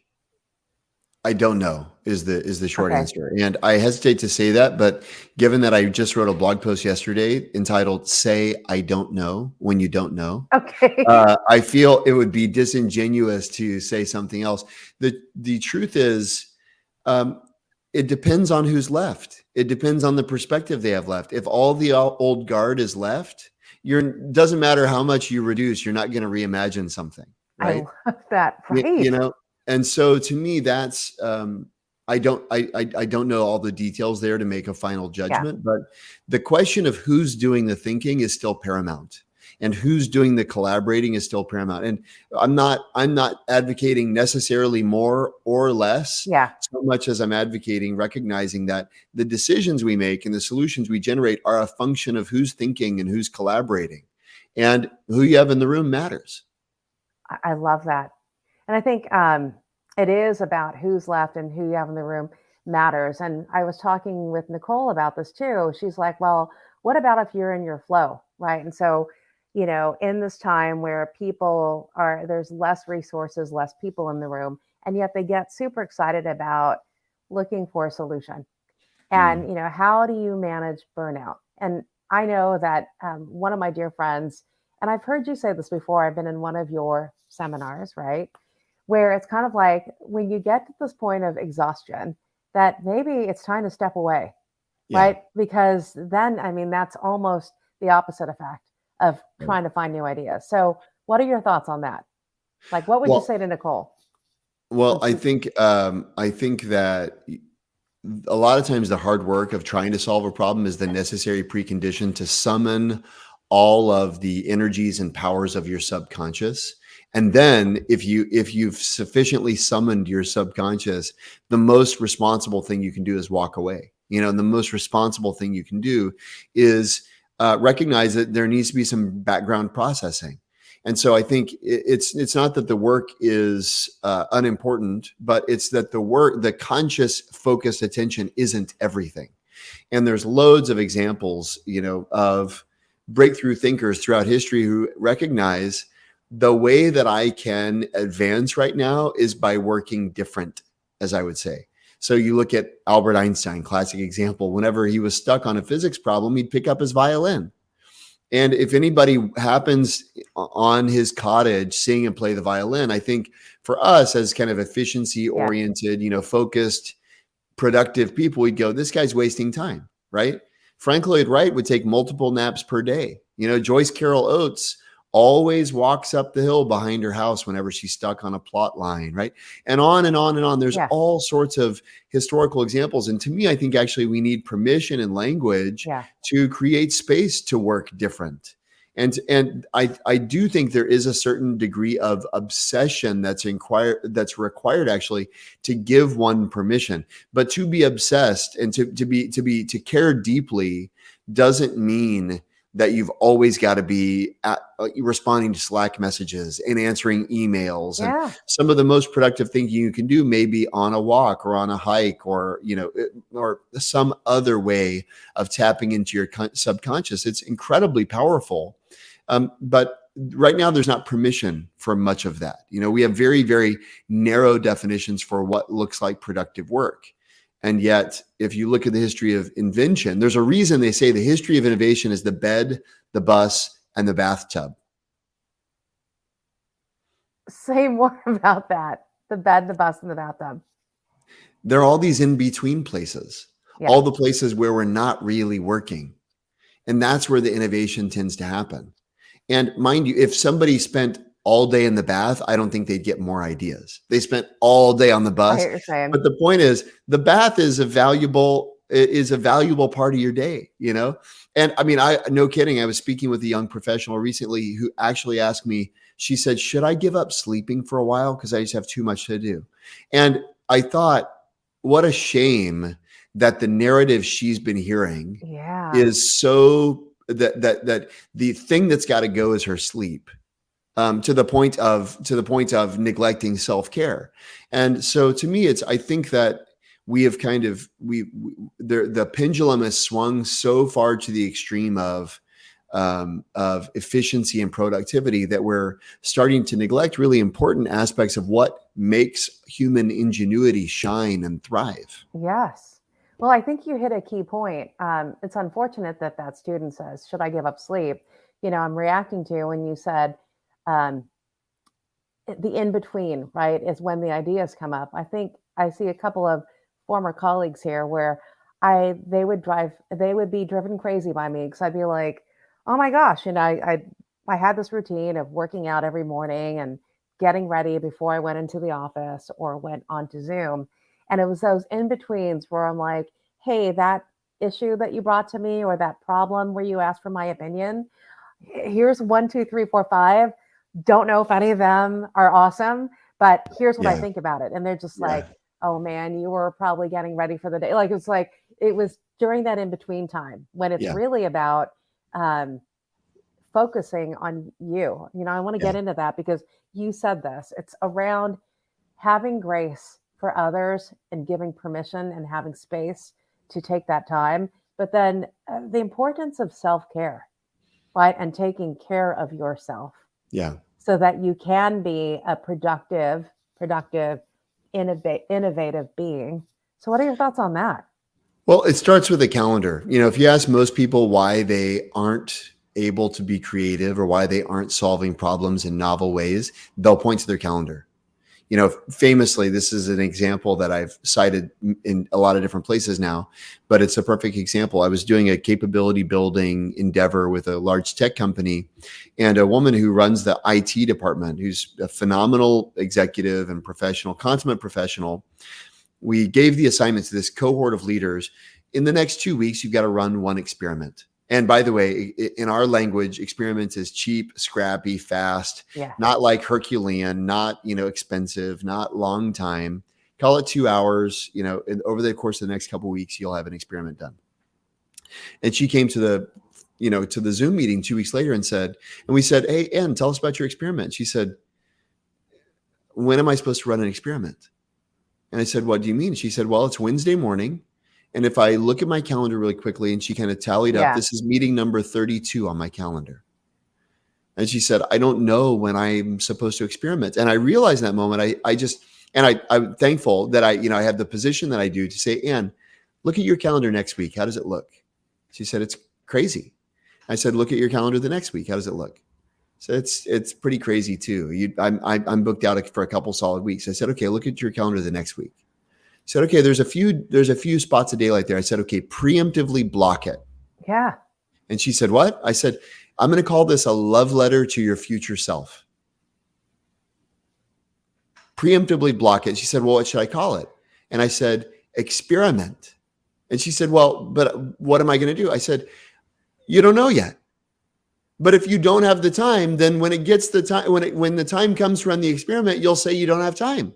B: I don't know is the short answer. And I hesitate to say that, but given that I just wrote a blog post yesterday entitled "Say I Don't Know When You Don't Know," I feel it would be disingenuous to say something else. The truth is, it depends on who's left. It depends on the perspective they have left. If all the old guard is left, doesn't matter how much you reduce, you're not going to reimagine something, right?
A: I love that. Right.
B: And so to me, that's I don't know all the details there to make a final judgment, but the question of who's doing the thinking is still paramount, and who's doing the collaborating is still paramount. And I'm not advocating necessarily more or less, so much as I'm advocating recognizing that the decisions we make and the solutions we generate are a function of who's thinking and who's collaborating, and who you have in the room matters.
A: I love that. And I think it is about who's left and who you have in the room matters. And I was talking with Nicole about this too. She's like, well, what about if you're in your flow, right? And so, in this time where there's less resources, less people in the room, and yet they get super excited about looking for a solution. And, how do you manage burnout? And I know that one of my dear friends, and I've heard you say this before, I've been in one of your seminars, right? Where it's kind of like when you get to this point of exhaustion, that maybe it's time to step away, right? Because then, that's almost the opposite effect of trying to find new ideas. So what are your thoughts on that? Like, what would you say to Nicole?
B: Well, I think that a lot of times the hard work of trying to solve a problem is the necessary precondition to summon all of the energies and powers of your subconscious. And then if you've sufficiently summoned your subconscious, the most responsible thing you can do is walk away. And the most responsible thing you can do is recognize that there needs to be some background processing. And so I think it's not that the work is unimportant, but it's that the conscious focused attention isn't everything. And there's loads of examples, of breakthrough thinkers throughout history who recognize the way that I can advance right now is by working different, as I would say. So you look at Albert Einstein, classic example. Whenever he was stuck on a physics problem, he'd pick up his violin. And if anybody happens on his cottage, sing and play the violin, I think for us as kind of efficiency oriented, focused, productive people, we'd go, this guy's wasting time, right? Frank Lloyd Wright would take multiple naps per day. Joyce Carol Oates always walks up the hill behind her house whenever she's stuck on a plot line, right? And on and on and on. There's all sorts of historical examples. And to me, I think actually we need permission and language to create space to work different. And I do think there is a certain degree of obsession that's required actually to give one permission. But to be obsessed and to care deeply doesn't mean that you've always got to be responding to Slack messages and answering emails. And
A: Yeah.
B: some of the most productive thinking you can do may be on a walk or on a hike, or, or some other way of tapping into your subconscious. It's incredibly powerful. But right now, there's not permission for much of that. We have very, very narrow definitions for what looks like productive work. And yet, if you look at the history of invention, there's a reason they say the history of innovation is the bed, the bus, and the bathtub.
A: Say more about that. The bed, the bus, and the bathtub.
B: There are all these in-between places, all the places where we're not really working. And that's where the innovation tends to happen. And mind you, if somebody spent all day in the bath, I don't think they'd get more ideas. They spent all day on the bus. But the point is, the bath is a valuable part of your day, And I mean, no kidding. I was speaking with a young professional recently who actually asked me, she said, should I give up sleeping for a while? Because I just have too much to do. And I thought, what a shame that the narrative she's been hearing is so that the thing that's got to go is her sleep, to the point of neglecting self-care. And so to me, I think that we have the pendulum has swung so far to the extreme of efficiency and productivity that we're starting to neglect really important aspects of what makes human ingenuity shine and thrive.
A: Yes. Well, I think you hit a key point. It's unfortunate that student says, should I give up sleep? I'm reacting to when you said the in-between, right, is when the ideas come up. I think I see a couple of former colleagues here where they would be driven crazy by me because I'd be like, oh my gosh, I had this routine of working out every morning and getting ready before I went into the office or went onto Zoom. And it was those in-betweens where I'm like, hey, that issue that you brought to me or that problem where you asked for my opinion, here's 1, 2, 3, 4, 5. Don't know if any of them are awesome, but here's what I think about it. And they're just like, oh man, you were probably getting ready for the day. It was during that in-between time when it's really about focusing on you. I want to get into that because you said this. It's around having grace for others and giving permission and having space to take that time. But then the importance of self-care, right? And taking care of yourself.
B: Yeah.
A: So that you can be a productive, innovative being. So what are your thoughts on that?
B: Well, it starts with a calendar. If you ask most people why they aren't able to be creative or why they aren't solving problems in novel ways, they'll point to their calendar. Famously, this is an example that I've cited in a lot of different places now, but it's a perfect example. I was doing a capability building endeavor with a large tech company, and a woman who runs the IT department, who's a phenomenal executive and professional, consummate professional. We gave the assignment to this cohort of leaders. In the next 2 weeks, you've got to run one experiment. And by the way, in our language, experiments is cheap, scrappy, fast, not like Herculean, not, expensive, not long time. Call it 2 hours, and over the course of the next couple of weeks, you'll have an experiment done. And she came to the Zoom meeting 2 weeks later and we said, hey, Ann, tell us about your experiment. She said, when am I supposed to run an experiment? And I said, what do you mean? She said, well, it's Wednesday morning. And if I look at my calendar really quickly, and she kind of tallied up, this is meeting number 32 on my calendar. And she said, I don't know when I'm supposed to experiment. And I realized in that moment, I'm thankful that I have the position that I do to say, Ann, look at your calendar next week. How does it look? She said, it's crazy. I said, look at your calendar the next week. How does it look? So it's pretty crazy too. I'm booked out for a couple solid weeks. I said, okay, look at your calendar the next week. Said, okay, there's a few spots of daylight there. I said, okay, preemptively block it.
A: Yeah.
B: And she said, what? I said, I'm going to call this a love letter to your future self. Preemptively block it. She said, well, what should I call it? And I said, experiment. And she said, well, but what am I going to do? I said, you don't know yet. But if you don't have the time, then when it gets the time, when the time comes to run the experiment, you'll say you don't have time.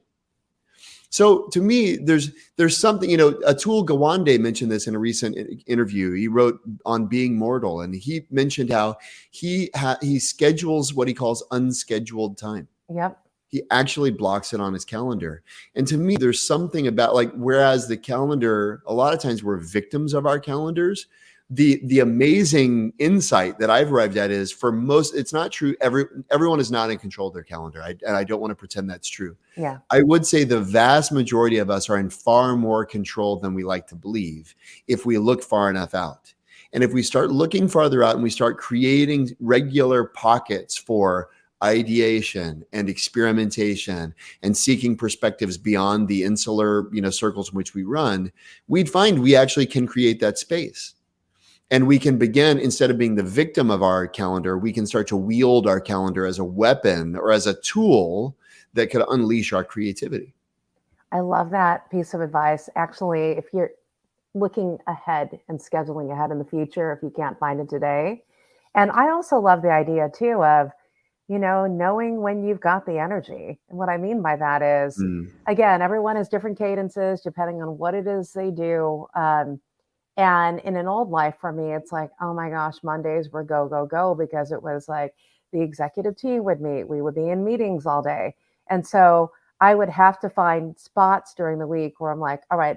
B: So to me, there's something, Atul Gawande mentioned this in a recent interview. He wrote on Being Mortal, and he mentioned how he schedules what he calls unscheduled time.
A: Yep.
B: He actually blocks it on his calendar. And to me, there's something about, like, whereas the calendar, a lot of times we're victims of our calendars. The amazing insight that I've arrived at is, for most, it's not true. Everyone is not in control of their calendar. And I don't want to pretend that's true.
A: Yeah.
B: I would say the vast majority of us are in far more control than we like to believe if we look far enough out. And if we start looking farther out and we start creating regular pockets for ideation and experimentation and seeking perspectives beyond the insular, circles in which we run, we'd find we actually can create that space. And we can begin, instead of being the victim of our calendar, we can start to wield our calendar as a weapon or as a tool that could unleash our creativity.
A: I love that piece of advice. Actually, if you're looking ahead and scheduling ahead in the future, if you can't find it today. And I also love the idea too of, knowing when you've got the energy. And what I mean by that is, again, everyone has different cadences depending on what it is they do. And in an old life for me, it's like, oh my gosh, Mondays were go, go, go, because it was like the executive team would meet. We would be in meetings all day. And so I would have to find spots during the week where I'm like, all right,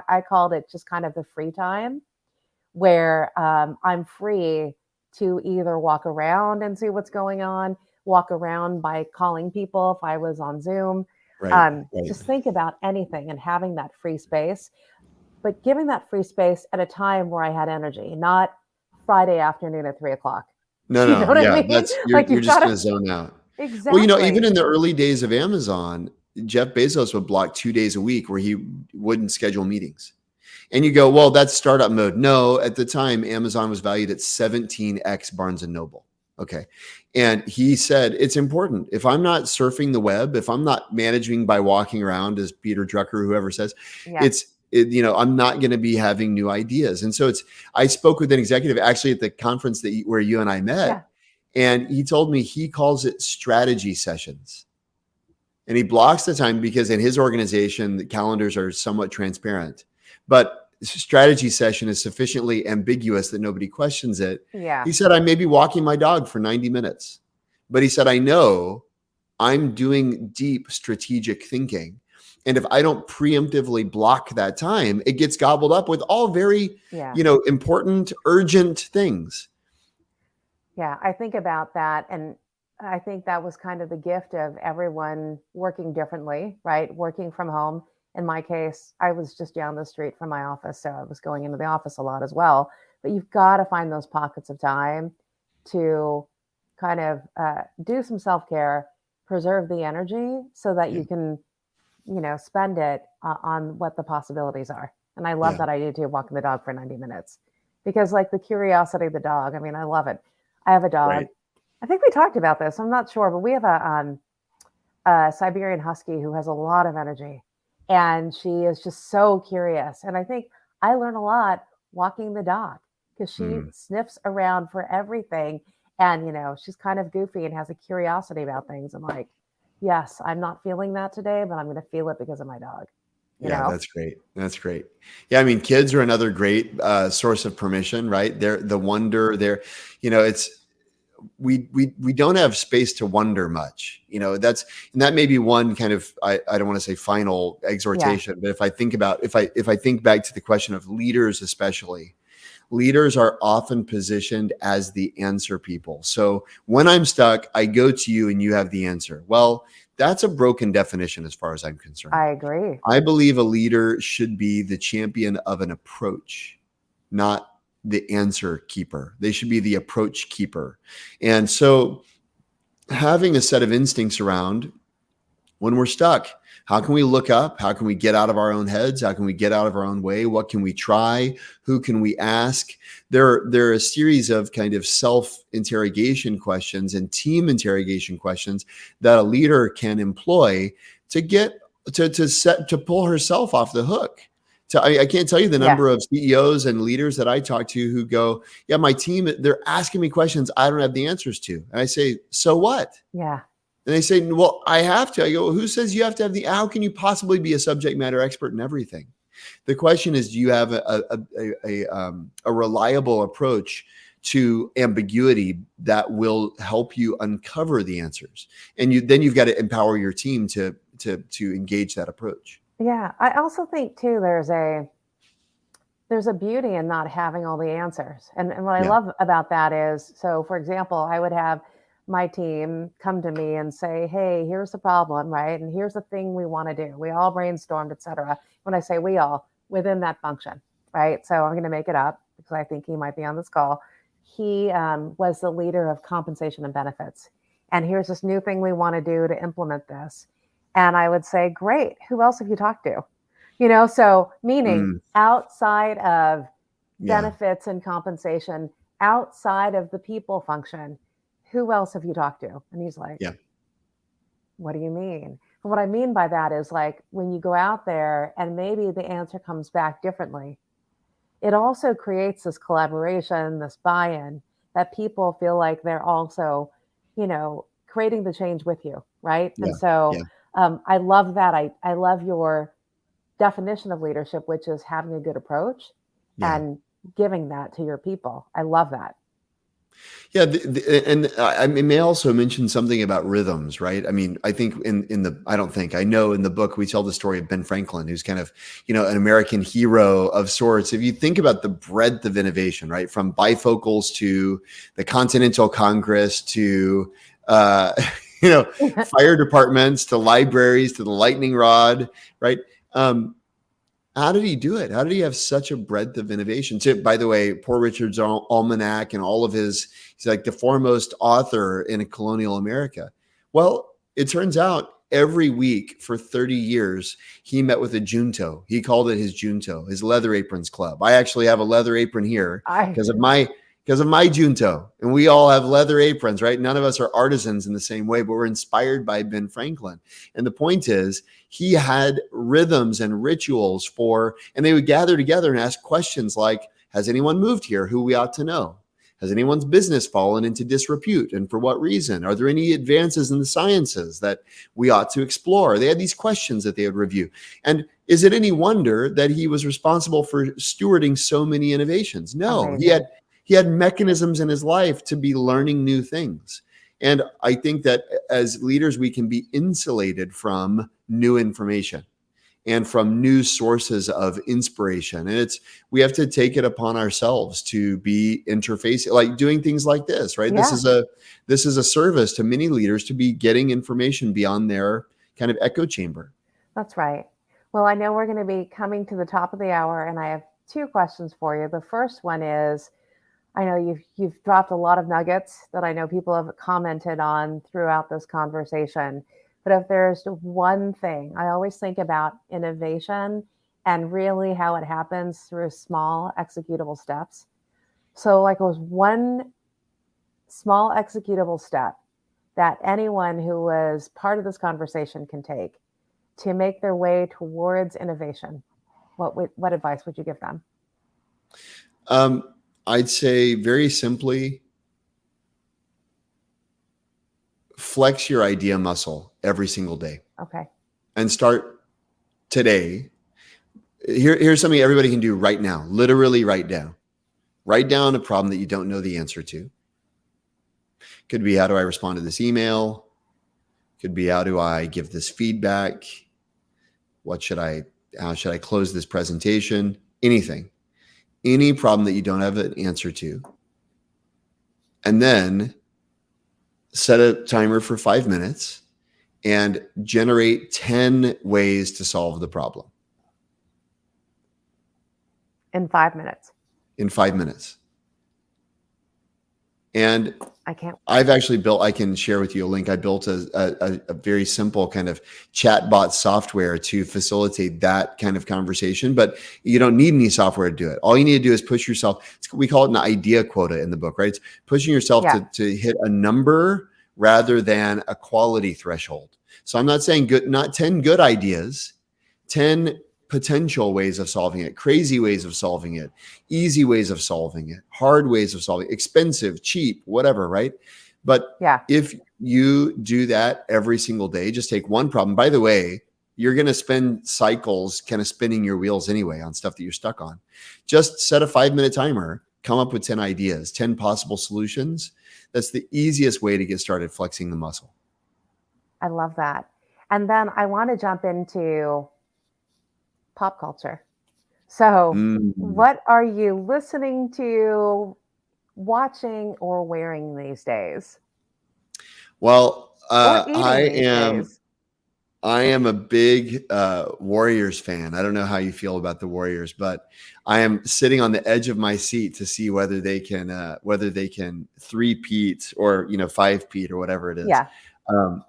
A: I called it just kind of the free time, where I'm free to either walk around and see what's going on, walk around by calling people if I was on Zoom,
B: Right.
A: just think about anything and having that free space. But giving that free space at a time where I had energy, not Friday afternoon at 3:00.
B: No,
A: You know what I mean?
B: you're
A: Like, you've
B: just
A: got
B: going to
A: to
B: zone out.
A: exactly.
B: Well, even in the early days of Amazon, Jeff Bezos would block 2 days a week where he wouldn't schedule meetings. And you go, well, that's startup mode. No, at the time, Amazon was valued at 17x Barnes and Noble. Okay. And he said, it's important. If I'm not surfing the web, if I'm not managing by walking around, as Peter Drucker, whoever says,
A: Yeah.
B: I'm not going to be having new ideas. And so I spoke with an executive actually at the conference where you and I met.
A: Yeah.
B: And he told me he calls it strategy sessions. And he blocks the time because in his organization, the calendars are somewhat transparent. But strategy session is sufficiently ambiguous that nobody questions it.
A: Yeah.
B: He said, I may be walking my dog for 90 minutes. But he said, I know I'm doing deep strategic thinking. And if I don't preemptively block that time, it gets gobbled up with all very, important, urgent things.
A: Yeah, I think about that. And I think that was kind of the gift of everyone working differently, right? Working from home. In my case, I was just down the street from my office, so I was going into the office a lot as well. But you've got to find those pockets of time to kind of do some self-care, preserve the energy so that you can spend it on what the possibilities are. And I love that idea too, walking the dog for 90 minutes, because like the curiosity of the dog, I mean, I love it. I have a dog. Right. I think we talked about this. I'm not sure, but we have a Siberian Husky who has a lot of energy, and she is just so curious. And I think I learn a lot walking the dog because she sniffs around for everything. And, she's kind of goofy and has a curiosity about things. I'm like, yes, I'm not feeling that today, but I'm going to feel it because of my dog. You know?
B: That's great. That's great. Yeah. I mean, kids are another great source of permission, right? They're the wonder there, we don't have space to wonder much, and that may be one kind of, I don't want to say final exhortation, but if I think back to the question of leaders, especially, leaders are often positioned as the answer people. So when I'm stuck, I go to you and you have the answer. Well, that's a broken definition as far as I'm concerned.
A: I agree.
B: I believe a leader should be the champion of an approach, not the answer keeper. They should be the approach keeper. And so having a set of instincts around when we're stuck, how can we look up? How can we get out of our own heads? How can we get out of our own way? What can we try? Who can we ask? There are a series of kind of self-interrogation questions and team interrogation questions that a leader can employ to get to pull herself off the hook. I can't tell you the number of CEOs and leaders that I talk to who go, my team, they're asking me questions I don't have the answers to. And I say, so what?
A: Yeah.
B: And they say, well, I have to. I go, well, who says you have to have how can you possibly be a subject matter expert in everything? The question is, do you have a reliable approach to ambiguity that will help you uncover the answers? And then you've got to empower your team to engage that approach.
A: Yeah. I also think too, there's a beauty in not having all the answers. And what I love about that is, so for example, I would have my team come to me and say, hey, here's the problem, right? And here's the thing we want to do. We all brainstormed, et cetera. When I say we all, within that function, right? So I'm going to make it up because I think he might be on this call. He was the leader of compensation and benefits. And here's this new thing we want to do to implement this. And I would say, great, who else have you talked to? So meaning outside of benefits and compensation, outside of the people function, who else have you talked to? And he's like, what do you mean? And what I mean by that is, like, when you go out there and maybe the answer comes back differently, it also creates this collaboration, this buy-in, that people feel like they're also, creating the change with you, right? And so I love that. I love your definition of leadership, which is having a good approach and giving that to your people. I love that.
B: Yeah, and I may also mention something about rhythms, right? I mean, I think I know in the book we tell the story of Ben Franklin, who's kind of, an American hero of sorts. If you think about the breadth of innovation, right, from bifocals to the Continental Congress to, fire departments to libraries to the lightning rod, right? How did he do it? How did he have such a breadth of innovation? So, by the way, Poor Richard's Almanac and all of he's like the foremost author in colonial America. Well, it turns out every week for 30 years, he met with a junto. He called it his junto, his leather aprons club. I actually have a leather apron here because of my junto. And we all have leather aprons, right? None of us are artisans in the same way, but we're inspired by Ben Franklin. And the point is, he had rhythms and rituals and they would gather together and ask questions like, has anyone moved here who we ought to know? Has anyone's business fallen into disrepute? And for what reason? Are there any advances in the sciences that we ought to explore? They had these questions that they would review. And is it any wonder that he was responsible for stewarding so many innovations? No, amazing. He had mechanisms in his life to be learning new things. And I think that as leaders, we can be insulated from new information and from new sources of inspiration. And we have to take it upon ourselves to be interfacing, like doing things like this, right? Yeah. This is a service to many leaders to be getting information beyond their kind of echo chamber.
A: That's right. Well, I know we're going to be coming to the top of the hour, and I have two questions for you. The first one is, I know you've dropped a lot of nuggets that I know people have commented on throughout this conversation. But if there's one thing, I always think about innovation and really how it happens through small executable steps. So like it was one small executable step that anyone who was part of this conversation can take to make their way towards innovation. What advice would you give them?
B: I'd say very simply, flex your idea muscle every single day.
A: Okay.
B: And start today. Here's something everybody can do right now. Literally write down. Write down a problem that you don't know the answer to. Could be, how do I respond to this email? Could be, how do I give this feedback? How should I close this presentation? Anything. Any problem that you don't have an answer to. And then set a timer for 5 minutes and generate 10 ways to solve the problem.
A: In 5 minutes.
B: In 5 minutes. And
A: I
B: can share with you a link. I built a very simple kind of chatbot software to facilitate that kind of conversation, but you don't need any software to do it. All you need to do is push yourself. We call it an idea quota in the book, right? It's pushing yourself to hit a number rather than a quality threshold. So I'm not saying not 10 good ideas, 10 potential ways of solving it, crazy ways of solving it, easy ways of solving it, hard ways of solving it, expensive, cheap, whatever, right? But
A: Yeah.
B: if you do that every single day, just take one problem. By the way, you're going to spend cycles kind of spinning your wheels anyway on stuff that you're stuck on. Just set a 5-minute timer, come up with 10 ideas, 10 possible solutions. That's the easiest way to get started flexing the muscle.
A: I love that. And then I want to jump into pop culture. So,
B: Mm.
A: what are you listening to, watching, or wearing these days?
B: Well,
A: Or eating these days?
B: I am a big Warriors fan. I don't know how you feel about the Warriors, but I am sitting on the edge of my seat to see whether they can three-peat or 5-peat or whatever it is,
A: Yeah.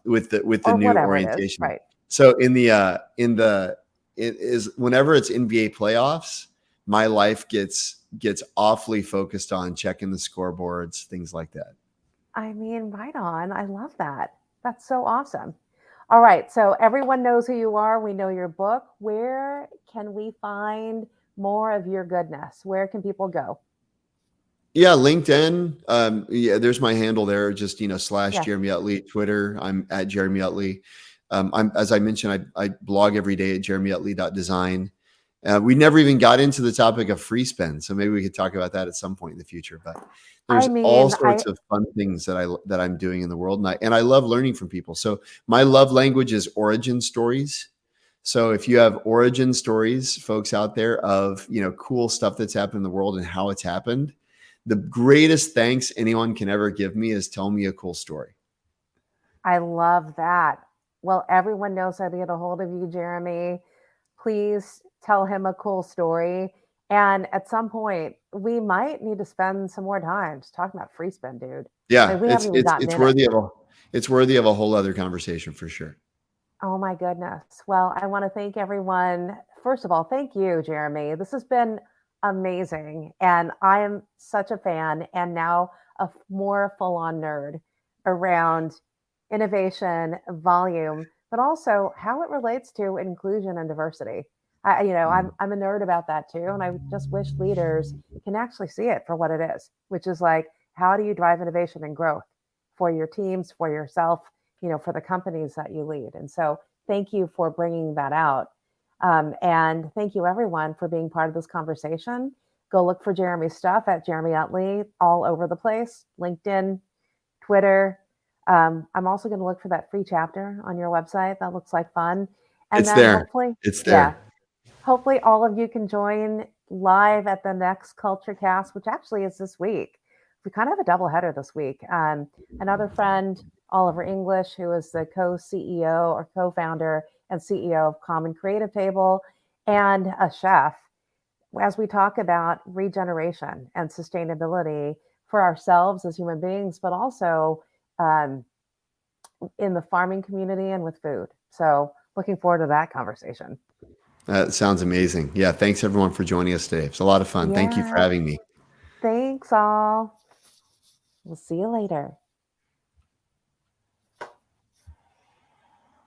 B: with the
A: Or
B: new
A: whatever it is.
B: orientation.
A: Right.
B: So it is whenever it's NBA playoffs, my life gets awfully focused on checking the scoreboards, things like that.
A: I mean, right on. I love that. That's so awesome. All right. So, everyone knows who you are. We know your book. Where can we find more of your goodness? Where can people go?
B: Yeah, LinkedIn. Yeah, there's my handle there. Just /
A: Yeah.
B: Jeremy Utley. Twitter, I'm at Jeremy Utley. I'm As I mentioned, I blog every day at jeremyutley.design. We never even got into the topic of free spend, so maybe we could talk about that at some point in the future. But
A: I
B: there's all
A: mean,
B: sorts of fun things that I'm doing in the world, and I love learning from people. So my love language is origin stories. So if you have origin stories, folks out there, of cool stuff that's happened in the world and how it's happened, the greatest thanks anyone can ever give me is tell me a cool story.
A: I love that. Well, everyone knows how to get a hold of you, Jeremy. Please tell him a cool story. And at some point, we might need to spend some more time just talking about free spend, dude. I
B: Yeah,
A: mean, we haven't even gotten
B: it's
A: in it.
B: worthy of a whole other conversation for sure.
A: Oh my goodness. Well, I want to thank everyone. First of all, thank you, Jeremy. This has been amazing. And I am such a fan and now a more full on nerd around innovation, volume, but also how it relates to inclusion and diversity. I'm a nerd about that too. And I just wish leaders can actually see it for what it is, which is like, how do you drive innovation and growth for your teams, for yourself, for the companies that you lead. And so thank you for bringing that out. And thank you, everyone, for being part of this conversation. Go look for Jeremy's stuff at Jeremy Utley all over the place, LinkedIn, Twitter. I'm also going to look for that free chapter on your website. That looks like fun. And
B: It's
A: then
B: there.
A: hopefully,
B: It's
A: yeah,
B: there.
A: hopefully all of you can join live at the next CultureCast, which actually is this week. We kind of have a double header this week. Another friend, Oliver English, who is the co-CEO or co-founder and CEO of Common Creative Table, and a chef, as we talk about regeneration and sustainability for ourselves as human beings, but also um, in the farming community and with food. So looking forward to that conversation.
B: That sounds amazing. Yeah, thanks everyone for joining us today. It's a lot of fun. Thank you for
A: Yeah.
B: having me.
A: Thanks all. We'll see you later.